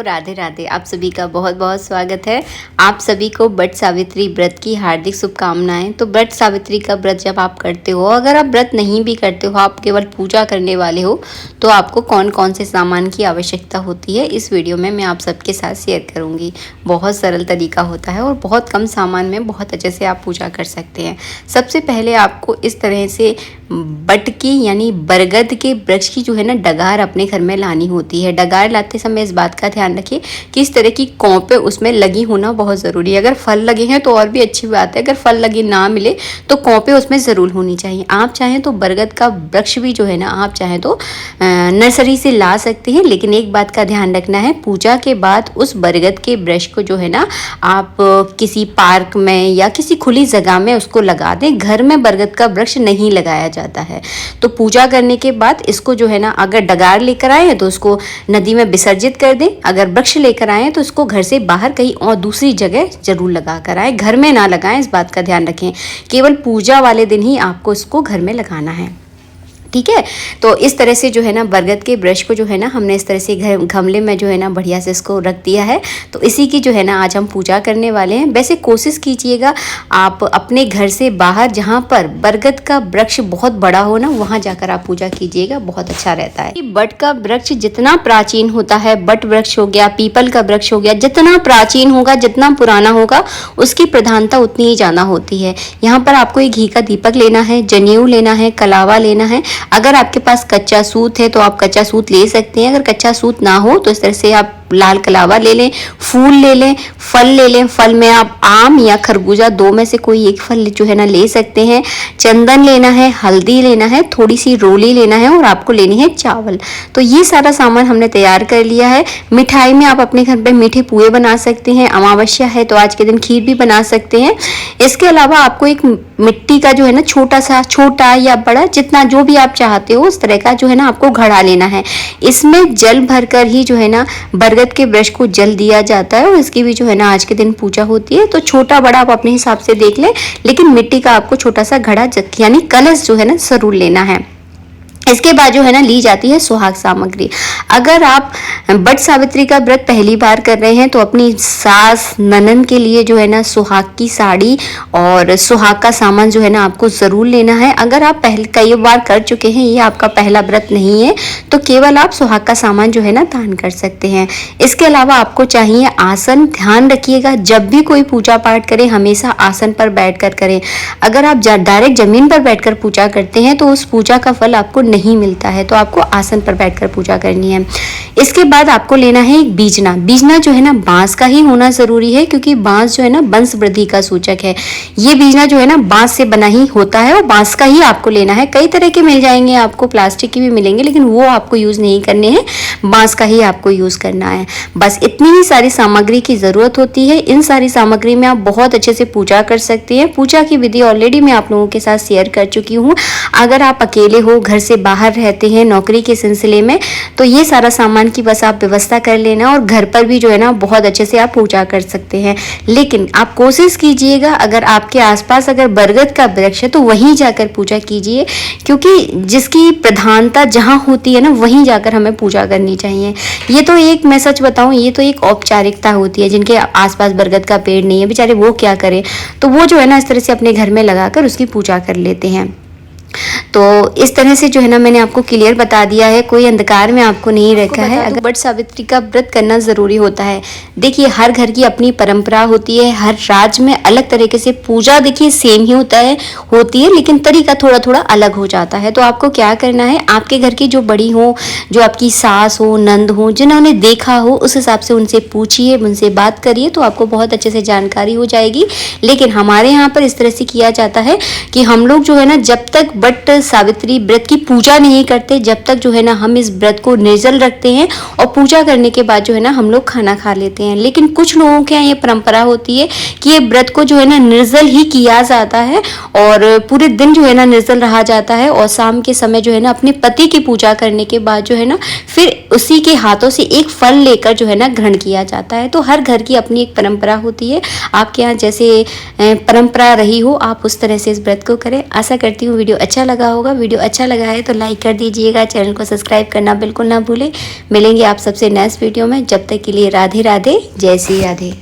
राधे राधे। आप सभी का बहुत बहुत स्वागत है। आप सभी को वट सावित्री व्रत की हार्दिक शुभकामनाएं। तो वट सावित्री का व्रत जब आप करते हो, अगर आप व्रत नहीं भी करते हो, आप केवल पूजा करने वाले हो, तो आपको कौन कौन से सामान की आवश्यकता होती है इस वीडियो में मैं आप सबके साथ शेयर करूंगी। बहुत सरल तरीका होता है और बहुत कम सामान में बहुत अच्छे से आप पूजा कर सकते हैं। सबसे पहले आपको इस तरह से बट की यानी बरगद के वृक्ष की जो है ना डगार अपने घर में लानी होती है। डगार लाते समय इस बात का ध्यान रखिए कि इस तरह की कौपें उसमें लगी होना बहुत ज़रूरी है। अगर फल लगे हैं तो और भी अच्छी बात है, अगर फल लगे ना मिले तो कौपें उसमें ज़रूर होनी चाहिए। आप चाहें तो बरगद का वृक्ष भी जो है ना आप चाहें तो नर्सरी से ला सकते हैं, लेकिन एक बात का ध्यान रखना है, पूजा के बाद उस बरगद के वृक्ष को जो है ना आप किसी पार्क में या किसी खुली जगह में उसको लगा दें। घर में बरगद का वृक्ष नहीं लगाया जाता है। तो पूजा करने के बाद इसको जो है ना अगर डगार लेकर आए तो उसको नदी में विसर्जित कर दें। अगर वृक्ष लेकर आए तो इसको घर से बाहर कहीं और दूसरी जगह जरूर लगा कर आए, घर में ना लगाएं, इस बात का ध्यान रखें। केवल पूजा वाले दिन ही आपको इसको घर में लगाना है, ठीक है। तो इस तरह से जो है ना बरगद के वृक्ष को जो है ना हमने इस तरह से गमले में जो है ना बढ़िया से इसको रख दिया है। तो इसी की जो है ना आज हम पूजा करने वाले हैं। वैसे कोशिश कीजिएगा आप अपने घर से बाहर जहाँ पर बरगद का वृक्ष बहुत बड़ा हो ना वहाँ जाकर आप पूजा कीजिएगा, बहुत अच्छा रहता है। बट का वृक्ष जितना प्राचीन होता है, बट वृक्ष हो गया, पीपल का वृक्ष हो गया, जितना प्राचीन होगा, जितना पुराना होगा, उसकी प्रधानता उतनी ही ज़्यादा होती है। यहाँ पर आपको एक घी का दीपक लेना है, जनेऊ लेना है, कलावा लेना है। अगर आपके पास कच्चा सूत है तो आप कच्चा सूत ले सकते हैं। अगर कच्चा सूत ना हो तो इस तरह से आप लाल कलावा ले लें, फूल ले लें, फल ले लें। फल में आप आम या खरबूजा दो में से कोई एक फल जो है ना ले सकते हैं। चंदन लेना है, हल्दी लेना है, थोड़ी सी रोली लेना है और आपको लेनी है चावल। तो ये सारा सामान हमने तैयार कर लिया है। मिठाई में आप अपने घर पे मीठे पुए बना सकते हैं। अमावस्या है तो आज के दिन खीर भी बना सकते हैं। इसके अलावा आपको एक मिट्टी का जो है ना छोटा या बड़ा जितना जो भी आप चाहते हो उस तरह का जो है ना आपको घड़ा लेना है। इसमें जल भरकर ही जो है ना बरगद के वृक्ष को जल दिया जाता है और इसकी भी जो है ना आज के दिन पूजा होती है। तो छोटा बड़ा आप अपने हिसाब से देख लें, लेकिन मिट्टी का आपको छोटा सा घड़ा यानी कलश जो है ना जरूर लेना है। इसके बाद जो है ना ली जाती है सुहाग सामग्री। अगर आप वट सावित्री का व्रत पहली बार कर रहे हैं तो अपनी सास ननद के लिए जो है ना सुहाग की साड़ी और सुहाग का सामान जो है ना आपको ज़रूर लेना है। अगर आप पहले कई बार कर चुके हैं, ये आपका पहला व्रत नहीं है, तो केवल आप सुहाग का सामान जो है ना दान कर सकते हैं। इसके अलावा आपको चाहिए आसन। ध्यान रखिएगा जब भी कोई पूजा पाठ करें हमेशा आसन पर बैठकर करें। अगर आप डायरेक्ट जमीन पर बैठकर पूजा करते हैं तो उस पूजा का फल आपको नहीं मिलता है, तो आपको आसन पर बैठकर पूजा करनी है। इसके बाद आपको लेना है एक बीजना। बीजना जो है ना बांस का ही होना जरूरी है, क्योंकि बांस जो है ना वंश वृद्धि का सूचक है। ये बीजना जो है ना बांस से बना ही होता है और बांस का ही आपको लेना है। कई तरह के मिल जाएंगे आपको, प्लास्टिक के भी मिलेंगे, लेकिन वो आपको यूज नहीं करने हैं, बांस का ही आपको यूज करना है। बस इतनी ही सारी सामग्री की जरूरत होती है। इन सारी सामग्री में आप बहुत अच्छे से पूजा कर सकते हैं। पूजा की विधि ऑलरेडी मैं आप लोगों के साथ शेयर कर चुकी हूँ। अगर आप अकेले हो, घर से बाहर रहते हैं नौकरी के सिलसिले में, तो ये सारा सामान की बस आप व्यवस्था कर लेना और घर पर भी जो है ना बहुत अच्छे से आप पूजा कर सकते हैं। लेकिन आप कोशिश कीजिएगा अगर आपके आसपास अगर बरगद का वृक्ष है तो वहीं जाकर पूजा कीजिए, क्योंकि जिसकी प्रधानता जहाँ होती है ना वहीं जाकर हमें पूजा करनी चाहिए। ये तो एक मैं सच बताऊं, ये तो एक औपचारिकता होती है। जिनके आसपास बरगद का पेड़ नहीं है बेचारे वो क्या करें, तो वो जो है ना इस तरह से अपने घर में लगाकर उसकी पूजा कर लेते हैं। तो इस तरह से जो है ना मैंने आपको क्लियर बता दिया है, कोई अंधकार में आपको नहीं रखा है। अगर वट सावित्री का व्रत करना जरूरी होता है। देखिए हर घर की अपनी परंपरा होती है, हर राज्य में अलग तरीके से पूजा देखिए सेम ही होती है, लेकिन तरीका थोड़ा थोड़ा अलग हो जाता है। तो आपको क्या करना है, आपके घर की जो बड़ी हो, जो आपकी सास हो, नंद हो, जिन्होंने देखा हो, उस हिसाब से उनसे पूछिए, उनसे बात करिए, तो आपको बहुत अच्छे से जानकारी हो जाएगी। लेकिन हमारे यहाँ पर इस तरह से किया जाता है कि हम लोग जो है ना जब तक वट सावित्री व्रत की पूजा नहीं करते, जब तक जो है ना हम इस व्रत को निर्जल रखते हैं और पूजा करने के बाद जो है ना हम लोग खाना खा लेते हैं। लेकिन कुछ लोगों के यहाँ ये परंपरा होती है कि ये व्रत को जो है ना निर्जल ही किया जाता है और पूरे दिन जो है ना निर्जल रहा जाता है और शाम के समय जो है ना अपने पति की पूजा करने के बाद जो है ना फिर उसी के हाथों से एक फल लेकर जो है ना ग्रहण किया जाता है। तो हर घर की अपनी एक परंपरा होती है। आपके यहाँ जैसे परंपरा रही हो आप उस तरह से इस व्रत को करें। आशा करती हूँ वीडियो अच्छा लगा होगा। वीडियो अच्छा लगा है तो लाइक कर दीजिएगा, चैनल को सब्सक्राइब करना बिल्कुल ना भूलें। मिलेंगे आप सबसे नेक्स्ट वीडियो में, जब तक के लिए राधे राधे, जय श्री राधे।